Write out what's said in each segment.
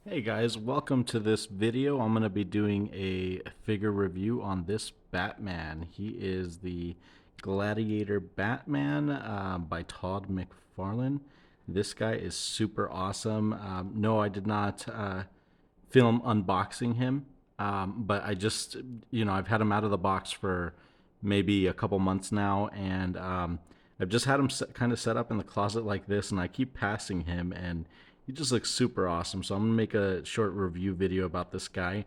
Hey guys, welcome to this video. I'm going to be doing a figure review on this Batman. He is the Gladiator Batman by Todd McFarlane. This guy is super awesome. No, I did not film unboxing him, but I've had him out of the box for maybe a couple months now, and I've just had him kind of set up in the closet like this, and I keep passing him, and he just looks super awesome. So I'm gonna make a short review video about this guy.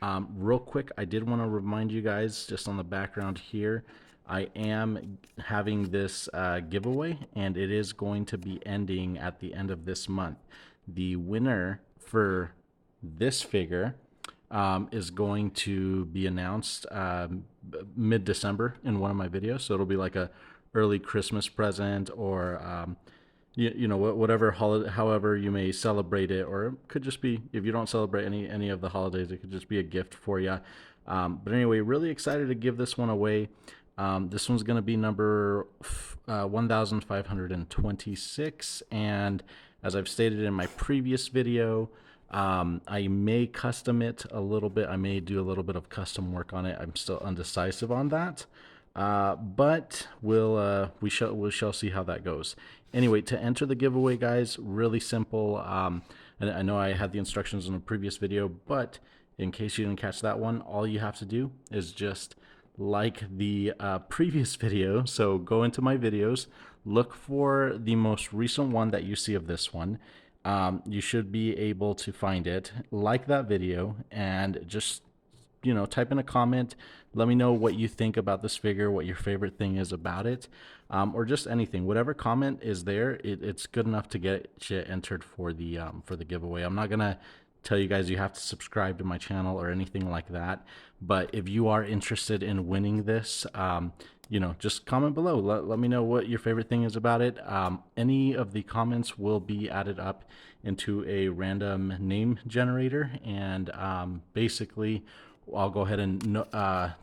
Real quick, I did want to remind you guys, just on the background here, I am having this giveaway, and it is going to be ending at the end of this month. The winner for this figure is going to be announced mid-December in one of my videos. So it'll be like a early Christmas present, or whatever holiday, however you may celebrate it, or it could just be, if you don't celebrate any of the holidays, it could just be a gift for you. But anyway, really excited to give this one away. This one's going to be number 1526, and as I've stated in my previous video, I may custom it a little bit. I may do a little bit of custom work on it. I'm still undecisive on that, but we shall see how that goes. Anyway, to enter the giveaway, guys, really simple. And I know I had the instructions in a previous video, but in case you didn't catch that one, all you have to do is just like the previous video. So go into my videos, look for the most recent one that you see of this one. You should be able to find it, like that video, and just type in a comment. Let me know what you think about this figure, what your favorite thing is about it, or just anything. Whatever comment is there, it's good enough to get you entered for the giveaway. I'm not gonna tell you guys you have to subscribe to my channel or anything like that, but if you are interested in winning this, just comment below. Let me know what your favorite thing is about it. Any of the comments will be added up into a random name generator, and basically I'll go ahead and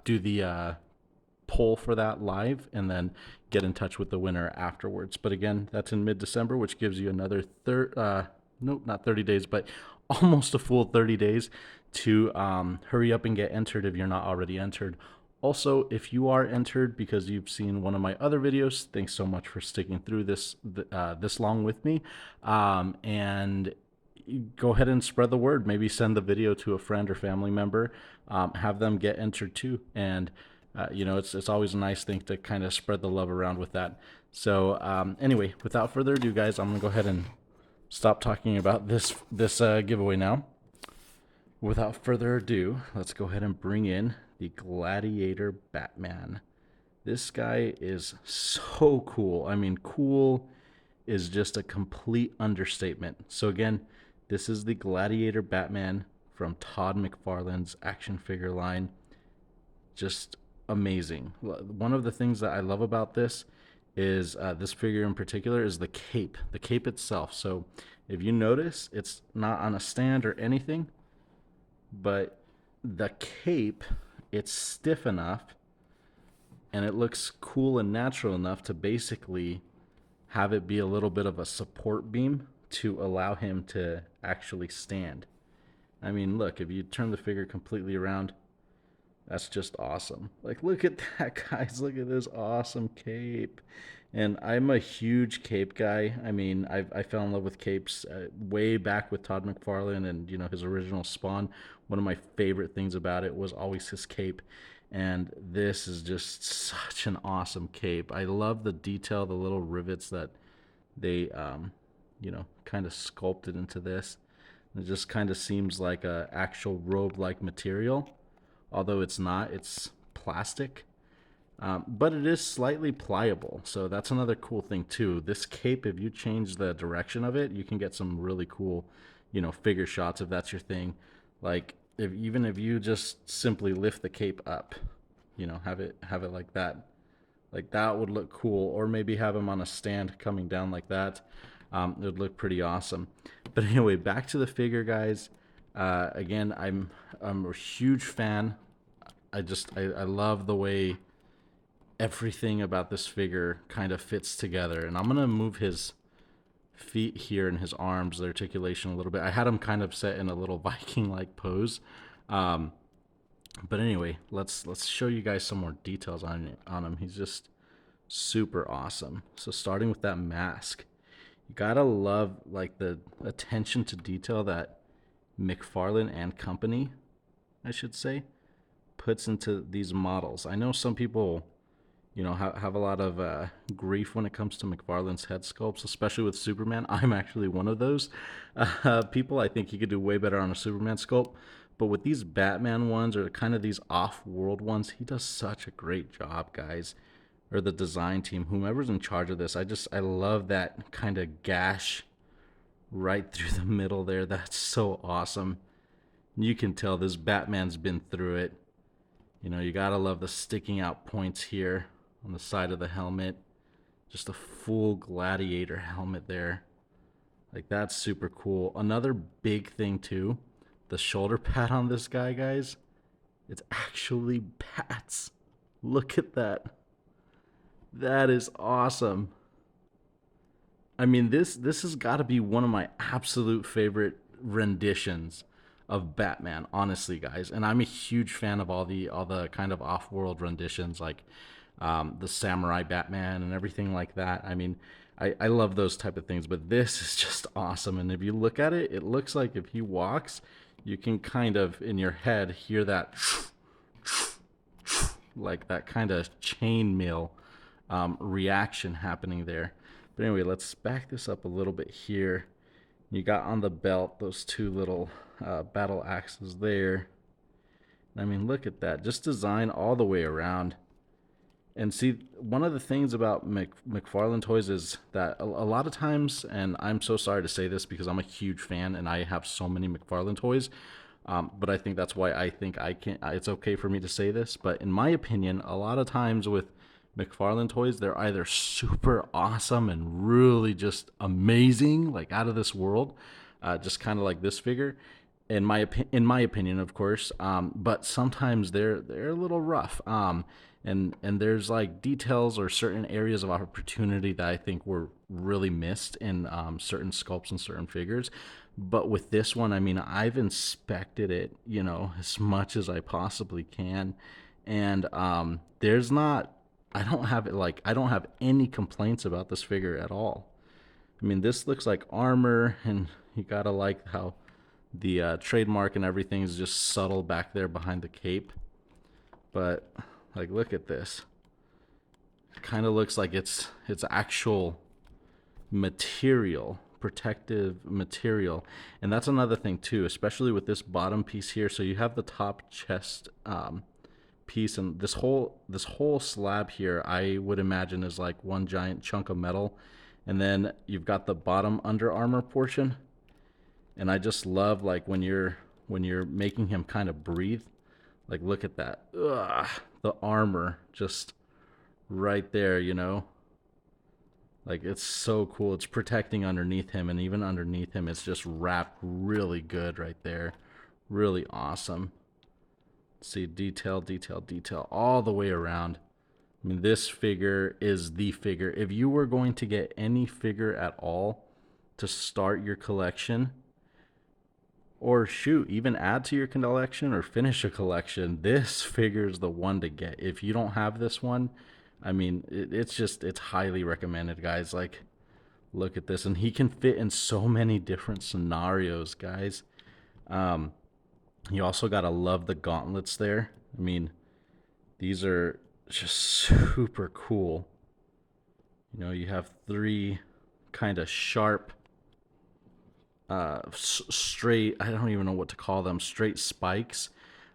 do the poll for that live, and then get in touch with the winner afterwards. But again, that's in mid-December, which gives you another nope, not 30 days, but almost a full 30 days to hurry up and get entered if you're not already entered. Also, if you are entered because you've seen one of my other videos, thanks so much for sticking through this long with me. And go ahead and spread the word. Maybe send the video to a friend or family member. Have them get entered too. And it's always a nice thing to kind of spread the love around with that. So anyway, without further ado, guys, I'm gonna go ahead and stop talking about this giveaway now. Without further ado, let's go ahead and bring in the Gladiator Batman. This guy is so cool. I mean, cool is just a complete understatement. So again, this is the Gladiator Batman from Todd McFarlane's action figure line. Just amazing. One of the things that I love about this is this figure in particular is the cape itself. So if you notice, it's not on a stand or anything, but the cape, it's stiff enough and it looks cool and natural enough to basically have it be a little bit of a support beam to allow him to actually stand. I mean, look, if you turn the figure completely around, that's just awesome. Like, look at that, guys. Look at this awesome cape. And I'm a huge cape guy. I mean, I fell in love with capes way back with Todd McFarlane and, his original Spawn. One of my favorite things about it was always his cape. And this is just such an awesome cape. I love the detail, the little rivets that they, kind of sculpted into this. It just kind of seems like a actual robe-like material, although it's not. It's plastic, but it is slightly pliable. So that's another cool thing too. This cape, if you change the direction of it, you can get some really cool, figure shots if that's your thing. Like even if you just simply lift the cape up, have it like that would look cool. Or maybe have him on a stand coming down like that. It would look pretty awesome. But anyway, back to the figure, guys. Again, I'm a huge fan. I love the way everything about this figure kind of fits together. And I'm gonna move his feet here and his arms, the articulation a little bit. I had him kind of set in a little Viking-like pose. Um, but anyway, let's show you guys some more details on him. He's just super awesome. So starting with that mask, you gotta love like the attention to detail that McFarlane and company, I should say, puts into these models. I know some people, have a lot of grief when it comes to McFarlane's head sculpts, especially with Superman. I'm actually one of those people. I think he could do way better on a Superman sculpt. But with these Batman ones, or kind of these off-world ones, he does such a great job, guys. Or the design team, whomever's in charge of this. I love that kind of gash right through the middle there. That's so awesome. You can tell this Batman's been through it. You gotta love the sticking out points here on the side of the helmet. Just a full gladiator helmet there. Like, that's super cool. Another big thing too, the shoulder pad on this guy, guys. It's actually bats. Look at that. That is awesome. I mean, this has got to be one of my absolute favorite renditions of Batman, honestly, guys. And I'm a huge fan of all the kind of off-world renditions, like the Samurai Batman and everything like that. I mean, I love those type of things, but this is just awesome. And if you look at it, it looks like if he walks, you can kind of in your head hear that like that kind of chainmail reaction happening there. But anyway, let's back this up a little bit here. You got on the belt those two little battle axes there. I mean, look at that. Just design all the way around. And see, one of the things about McFarlane toys is that a lot of times, and I'm so sorry to say this because I'm a huge fan and I have so many McFarlane toys, but I think that's why I think it's okay for me to say this. But in my opinion, a lot of times with McFarlane toys, they're either super awesome and really just amazing, like out of this world, just kind of like this figure, in my opinion, of course. But sometimes they're a little rough. And there's like details or certain areas of opportunity that I think were really missed in certain sculpts and certain figures. But with this one, I mean, I've inspected it, as much as I possibly can, and there's not. I don't have any complaints about this figure at all. I mean, this looks like armor, and you gotta like how the trademark and everything is just subtle back there behind the cape. But like, look at this. It kind of looks like it's actual material, protective material. And that's another thing too, especially with this bottom piece here. So you have the top chest piece, and this whole slab here, I would imagine, is like one giant chunk of metal. And then you've got the bottom Under Armour portion. And I just love, like, when you're making him kind of breathe. Like, look at that. Ugh, the armor just right there, Like, it's so cool. It's protecting underneath him, and even underneath him, it's just wrapped really good right there. Really awesome. See, detail, detail, detail all the way around. I mean, this figure is the figure. If you were going to get any figure at all to start your collection, or shoot, even add to your collection or finish a collection, this figure is the one to get. If you don't have this one, I mean, it's highly recommended, guys. Like, look at this. And he can fit in so many different scenarios, guys. You also got to love the gauntlets there. I mean, these are just super cool. You have three kind of sharp, straight, I don't even know what to call them, straight spikes.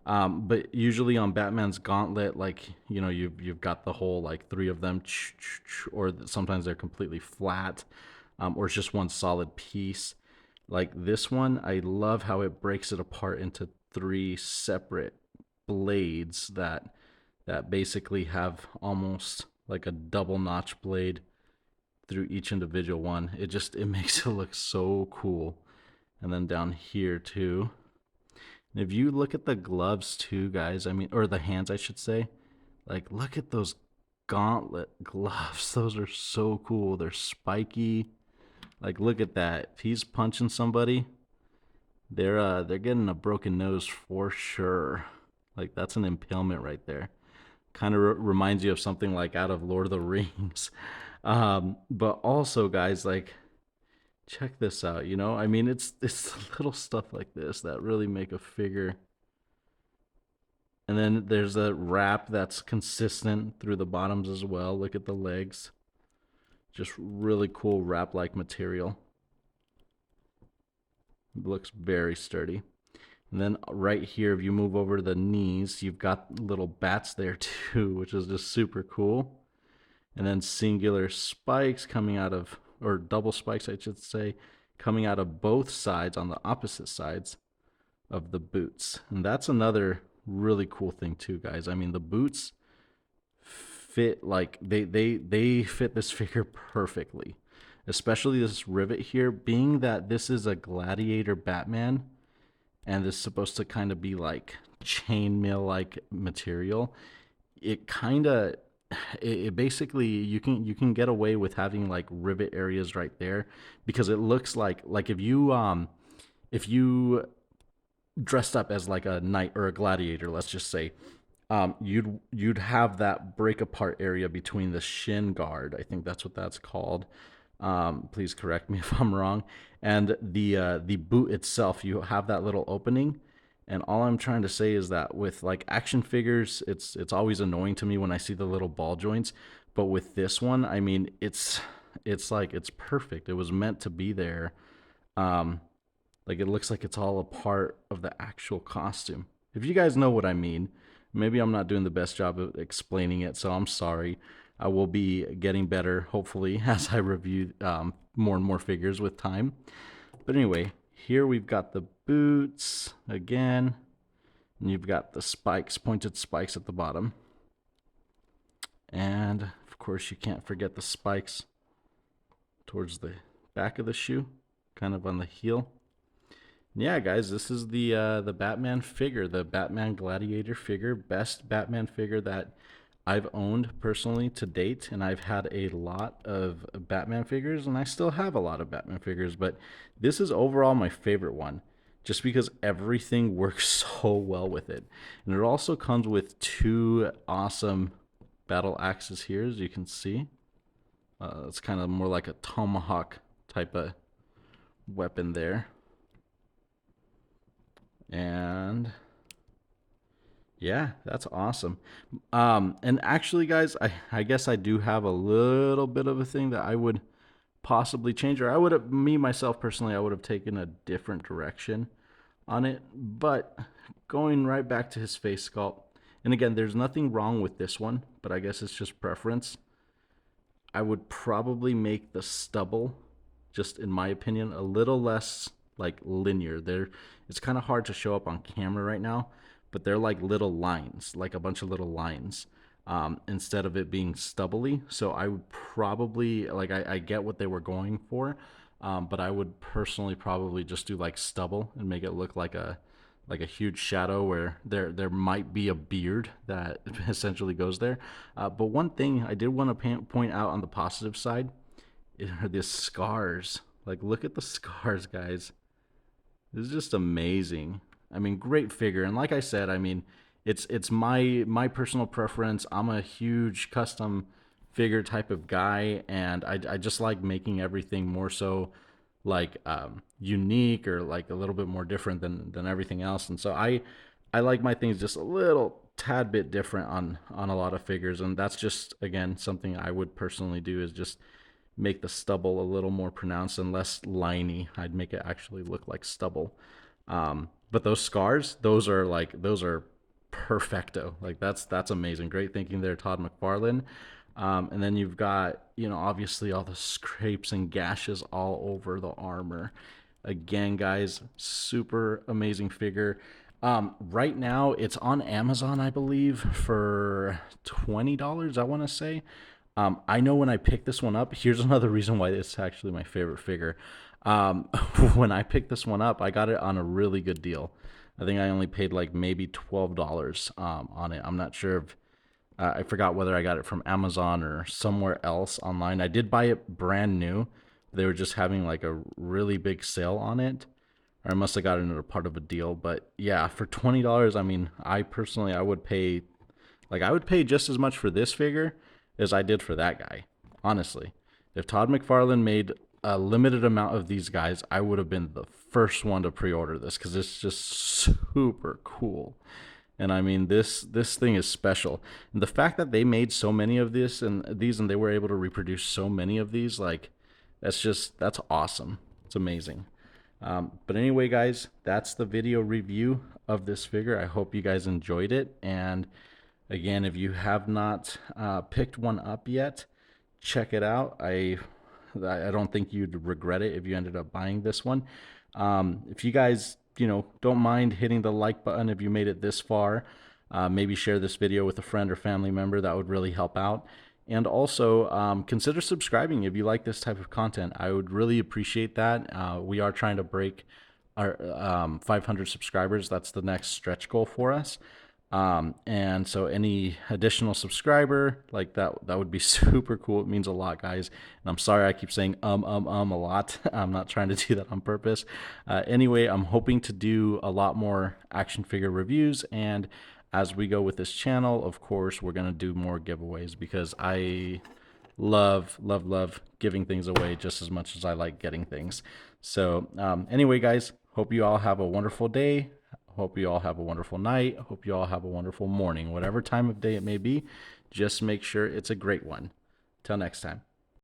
But usually on Batman's gauntlet, like, you've got the whole, like, three of them, or sometimes they're completely flat, or it's just one solid piece. Like this one, I love how it breaks it apart into three separate blades that basically have almost like a double notch blade through each individual one. It makes it look so cool. And then down here too. And if you look at the gloves too, guys, I mean, or the hands, I should say, like, look at those gauntlet gloves. Those are so cool. They're spiky. Like, look at that. If he's punching somebody, they're getting a broken nose for sure. Like, that's an impalement right there. Kind of reminds you of something like out of Lord of the Rings. But also, guys, like, check this out. You know, I mean, it's little stuff like this that really make a figure. And then there's a wrap that's consistent through the bottoms as well. Look at the legs. Just really cool wrap-like material. It looks very sturdy. And then right here, if you move over the knees, you've got little bats there too, which is just super cool. And then singular spikes coming out of, or double spikes, I should say, coming out of both sides on the opposite sides of the boots. And that's another really cool thing too, guys. I mean, the boots fit like they fit this figure perfectly, especially this rivet here, being that this is a gladiator Batman and this is supposed to kind of be like chainmail like material. It kind of it basically you can get away with having like rivet areas right there because it looks like if you dressed up as like a knight or a gladiator, let's just say, you'd have that break apart area between the shin guard. I think that's what that's called. Please correct me if I'm wrong. And the boot itself, you have that little opening. And all I'm trying to say is that with like action figures, it's always annoying to me when I see the little ball joints. But with this one, I mean, it's like it's perfect. It was meant to be there. Um, like it looks like it's all a part of the actual costume. If you guys know what I mean, maybe I'm not doing the best job of explaining it, so I'm sorry. I will be getting better, hopefully, as I review more and more figures with time. But anyway, here we've got the boots again, and you've got the spikes, pointed spikes at the bottom. And of course, you can't forget the spikes towards the back of the shoe, kind of on the heel. Yeah, guys, this is the Batman figure, the Batman Gladiator figure, best Batman figure that I've owned personally to date, and I've had a lot of Batman figures, and I still have a lot of Batman figures, but this is overall my favorite one, just because everything works so well with it. And it also comes with two awesome battle axes here, as you can see. It's kind of more like a tomahawk type of weapon there. And yeah, that's awesome. And actually, guys, I guess I do have a little bit of a thing that I would possibly change, or I would have, me myself personally, I would have taken a different direction on it. But going right back to his face sculpt, and again, there's nothing wrong with this one, but I guess it's just preference. I would probably make the stubble, just in my opinion, a little less like linear. It's kind of hard to show up on camera right now, but they're like little lines, like a bunch of little lines, instead of it being stubbly. So I would probably like I get what they were going for, but I would personally probably just do like stubble and make it look like a huge shadow where there might be a beard that essentially goes there. But one thing I did want to point out on the positive side are the scars. Like, look at the scars, guys. This is just amazing. I mean, great figure. And like I said, I mean, it's my personal preference. I'm a huge custom figure type of guy, and I just like making everything more so like unique or like a little bit more different than everything else. And so I like my things just a little tad bit different on a lot of figures, and that's just again something I would personally do is just make the stubble a little more pronounced and less liney. I'd make it actually look like stubble. But those scars, those are perfecto. Like that's amazing. Great thinking there, Todd McFarlane. And then you've got, obviously all the scrapes and gashes all over the armor. Again, guys, super amazing figure. Right now it's on Amazon, I believe, for $20, I want to say. I know when I picked this one up, here's another reason why it's actually my favorite figure. Um, when I picked this one up, I got it on a really good deal. I think I only paid like maybe $12 on it. I'm not sure if I forgot whether I got it from Amazon or somewhere else online. I did buy it brand new, They were just having like a really big sale on it, or I must have gotten it a part of a deal. But yeah, for $20, I mean, I personally I would pay, like, I would pay just as much for this figure as I did for that guy. Honestly, if Todd McFarlane made a limited amount of these guys, I would have been the first one to pre-order this because it's just super cool. And I mean, this thing is special. And the fact that they made so many of these and they were able to reproduce so many of these, like, that's awesome. It's amazing. But anyway, guys, that's the video review of this figure. I hope you guys enjoyed it. And again, if you have not picked one up yet, check it out. I don't think you'd regret it if you ended up buying this one. If you guys, don't mind hitting the like button if you made it this far, maybe share this video with a friend or family member. That would really help out. And also consider subscribing if you like this type of content. I would really appreciate that. We are trying to break our 500 subscribers. That's the next stretch goal for us. And so any additional subscriber like that would be super cool. It means a lot, guys. And I'm sorry I keep saying a lot. I'm not trying to do that on purpose. Anyway, I'm hoping to do a lot more action figure reviews, and as we go with this channel, of course, we're gonna do more giveaways because I love giving things away just as much as I like getting things. So anyway, guys, hope you all have a wonderful day. Hope you all have a wonderful night. Hope you all have a wonderful morning. Whatever time of day it may be, just make sure it's a great one. Till next time.